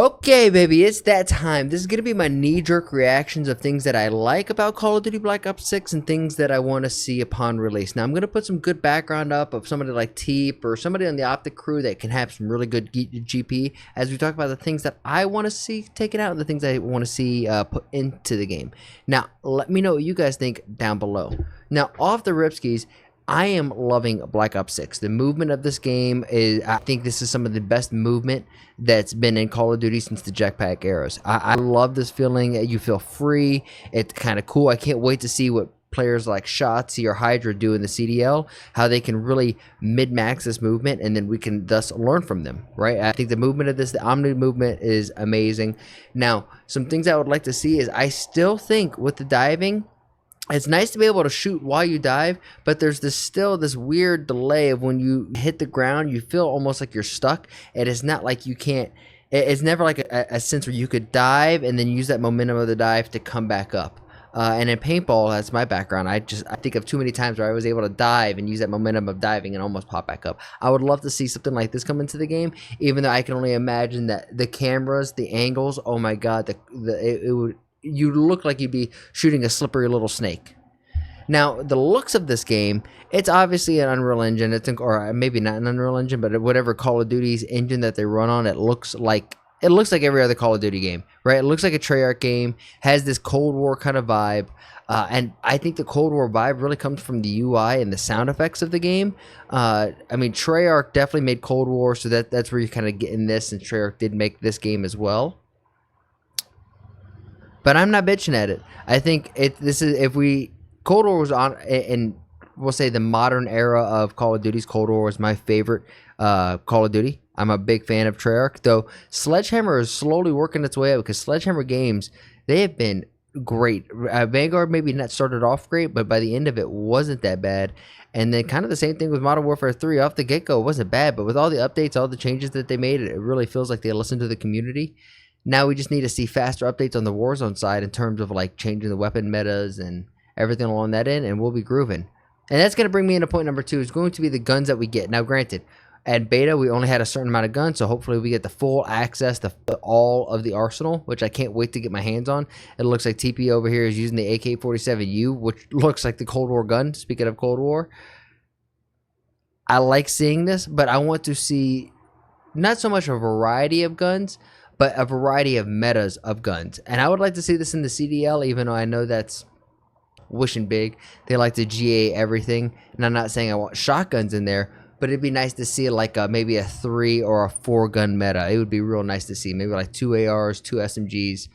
Okay, baby, it's that time. This is going to be my knee-jerk reactions of things that I like about Call of Duty Black Ops 6 and things that I want to see upon release. Now, I'm going to put some good background up of somebody like Teep or somebody on the Optic crew that can have some really good GP as we talk about the things that I want to see taken out and the things I want to see put into the game. Now, let me know what you guys think down below. Now, off the ripskis, I am loving Black Ops 6. The movement of this game is, I think this is some of the best movement that's been in Call of Duty since the jetpack eras. I love this feeling. You feel free. It's kind of cool. I can't wait to see what players like Shotzzy or Hydra do in the CDL, how they can really mid-max this movement, and then we can thus learn from them, right? I think the movement of this, the Omni movement is amazing. Now, some things I would like to see is I still think with the diving, it's nice to be able to shoot while you dive, but there's still this weird delay of when you hit the ground, you feel almost like you're stuck. It is not like you can't, it's never like a sense where you could dive and then use that momentum of the dive to come back up. And in paintball, that's my background. I think of too many times where I was able to dive and use that momentum of diving and almost pop back up. I would love to see something like this come into the game, even though I can only imagine that the cameras, the angles, oh my god, it would, you look like you'd be shooting a slippery little snake. Now, the looks of this game, it's obviously an Unreal Engine, or maybe not an Unreal Engine, but whatever Call of Duty's engine that they run on, it looks like every other Call of Duty game, right? It looks like a Treyarch game, has this Cold War kind of vibe, and I think the Cold War vibe really comes from the UI and the sound effects of the game. I mean, Treyarch definitely made Cold War, so that's where you kind of get in this, and Treyarch did make this game as well. But I'm not bitching at it. I think Cold War was on, and we'll say the modern era of Call of Duty's Cold War was my favorite Call of Duty. I'm a big fan of Treyarch, though Sledgehammer is slowly working its way up because Sledgehammer games, they have been great. Vanguard maybe not started off great, but by the end of it wasn't that bad. And then kind of the same thing with Modern Warfare 3. Off the get-go, it wasn't bad, but with all the updates, all the changes that they made, it really feels like they listened to the community. Now we just need to see faster updates on the Warzone side in terms of like changing the weapon metas and everything along that end, and we'll be grooving. And that's going to bring me into point number 2. Is going to be the guns that we get. Now, granted, at beta we only had a certain amount of guns, so hopefully we get the full access to all of the arsenal, which I can't wait to get my hands on. It looks like TP over here is using the AK-47U, which looks like the Cold War gun. Speaking of Cold War, I like seeing this, but I want to see not so much a variety of guns, but a variety of metas of guns. And I would like to see this in the CDL, even though I know that's wishing big. They like to GA everything, and I'm not saying I want shotguns in there, but it'd be nice to see like maybe a 3 or a 4 gun meta. It would be real nice to see. Maybe like 2 ARs, 2 SMGs.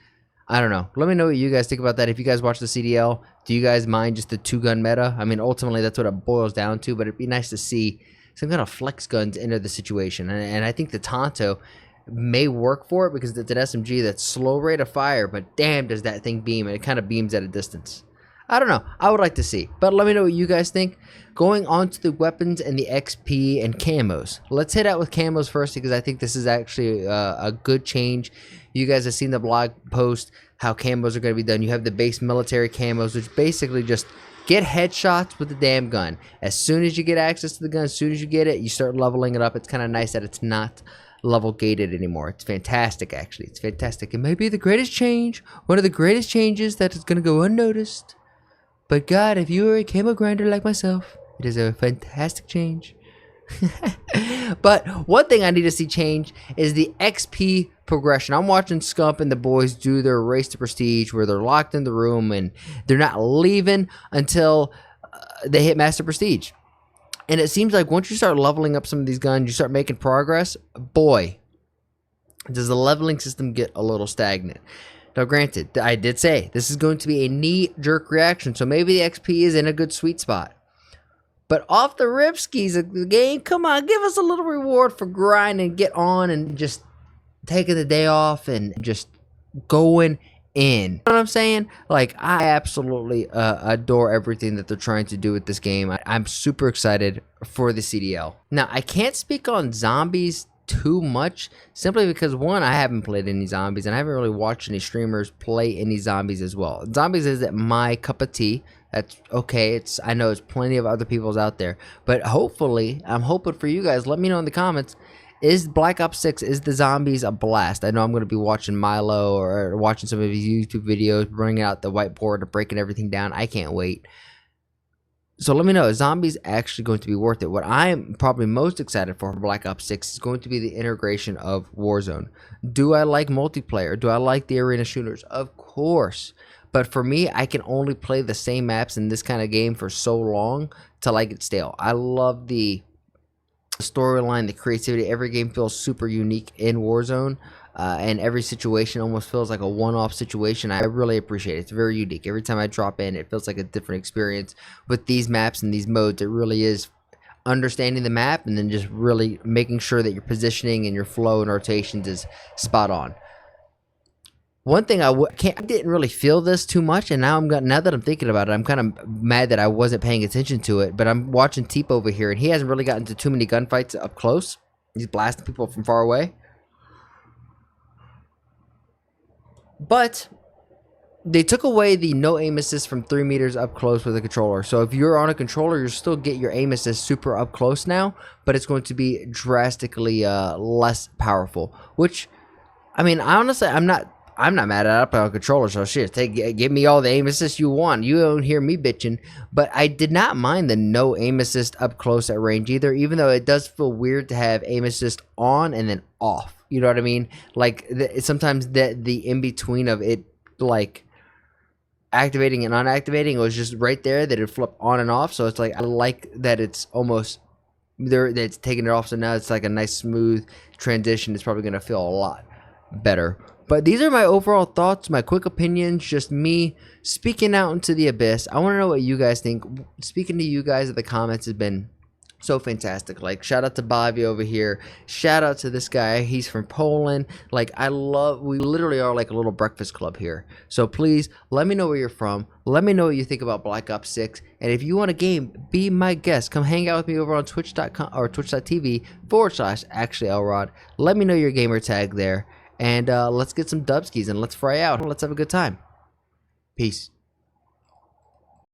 I don't know. Let me know what you guys think about that. If you guys watch the CDL, do you guys mind just the 2 gun meta? I mean, ultimately that's what it boils down to, but it'd be nice to see some kind of flex guns enter the situation. And I think the Tonto may work for it because it's an SMG that's slow rate of fire, but damn does that thing beam, and it kind of beams at a distance. I don't know. I would like to see, but let me know what you guys think. Going on to the weapons and the XP and camos. Let's hit out with camos first because I think this is actually a good change. You guys have seen the blog post how camos are going to be done. You have the base military camos, which basically just get headshots with the damn gun. As soon as you get access to the gun, as soon as you get it, you start leveling it up. It's kind of nice that it's not level gated anymore. It's fantastic, actually. It's fantastic. It may be the greatest change, one of the greatest changes that is going to go unnoticed. But God, if you are a camo grinder like myself, it is a fantastic change. But one thing I need to see change is the XP progression. I'm watching Scump and the boys do their race to prestige where they're locked in the room and they're not leaving until they hit Master Prestige. And it seems like once you start leveling up some of these guns, you start making progress, boy, does the leveling system get a little stagnant. Now, granted, I did say this is going to be a knee-jerk reaction, so maybe the XP is in a good sweet spot. But off the ripskis of the game, come on, give us a little reward for grinding, get on, and just taking the day off and just going in. You know what I'm saying? Like, I absolutely adore everything that they're trying to do with this game. I'm super excited for the CDL. Now, I can't speak on zombies too much simply because, one, I haven't played any zombies and I haven't really watched any streamers play any zombies as well. Zombies isn't my cup of tea. That's okay. I know there's plenty of other people's out there, but hopefully I'm hoping for you guys. Let me know in the comments is Black Ops 6, is the zombies a blast? I know I'm going to be watching Milo or watching some of his YouTube videos, bringing out the whiteboard and breaking everything down. I can't wait. So let me know, is zombies actually going to be worth it? What I'm probably most excited for Black Ops 6 is going to be the integration of Warzone. Do I like multiplayer? Do I like the arena shooters? Of course. But for me, I can only play the same maps in this kind of game for so long till I get stale. I love the storyline, the creativity. Every game feels super unique in Warzone. And every situation almost feels like a one-off situation. I really appreciate it. It's very unique. Every time I drop in, it feels like a different experience. With these maps and these modes, it really is understanding the map and then just really making sure that your positioning and your flow and rotations is spot on. One thing I didn't really feel this too much, and now that I'm thinking about it, I'm kind of mad that I wasn't paying attention to it. But I'm watching Teep over here, and he hasn't really gotten into too many gunfights up close. He's blasting people from far away. But they took away the no aim assist from 3 meters up close with a controller. So if you're on a controller, you still get your aim assist super up close now, but it's going to be drastically less powerful. Which, I mean, honestly, I'm not mad at it on a controller. So shit, give me all the aim assist you want. You don't hear me bitching. But I did not mind the no aim assist up close at range either, even though it does feel weird to have aim assist on and then off. You know what I mean? Like sometimes the in between of it, like activating and unactivating, was just right there that it flip on and off. So it's like, I like that it's almost there, that it's taking it off. So now it's like a nice smooth transition. It's probably gonna feel a lot better. But these are my overall thoughts, my quick opinions, just me speaking out into the abyss. I want to know what you guys think. Speaking to you guys in the comments has been so fantastic. Like, shout out to Bobby over here. Shout out to this guy. He's from Poland. Like, we literally are like a little breakfast club here. So please let me know where you're from. Let me know what you think about Black Ops 6. And if you want a game, be my guest. Come hang out with me over on twitch.com or twitch.tv/actuallyrod. Let me know your gamer tag there. And let's get some dubskis and let's fry out. Let's have a good time. Peace.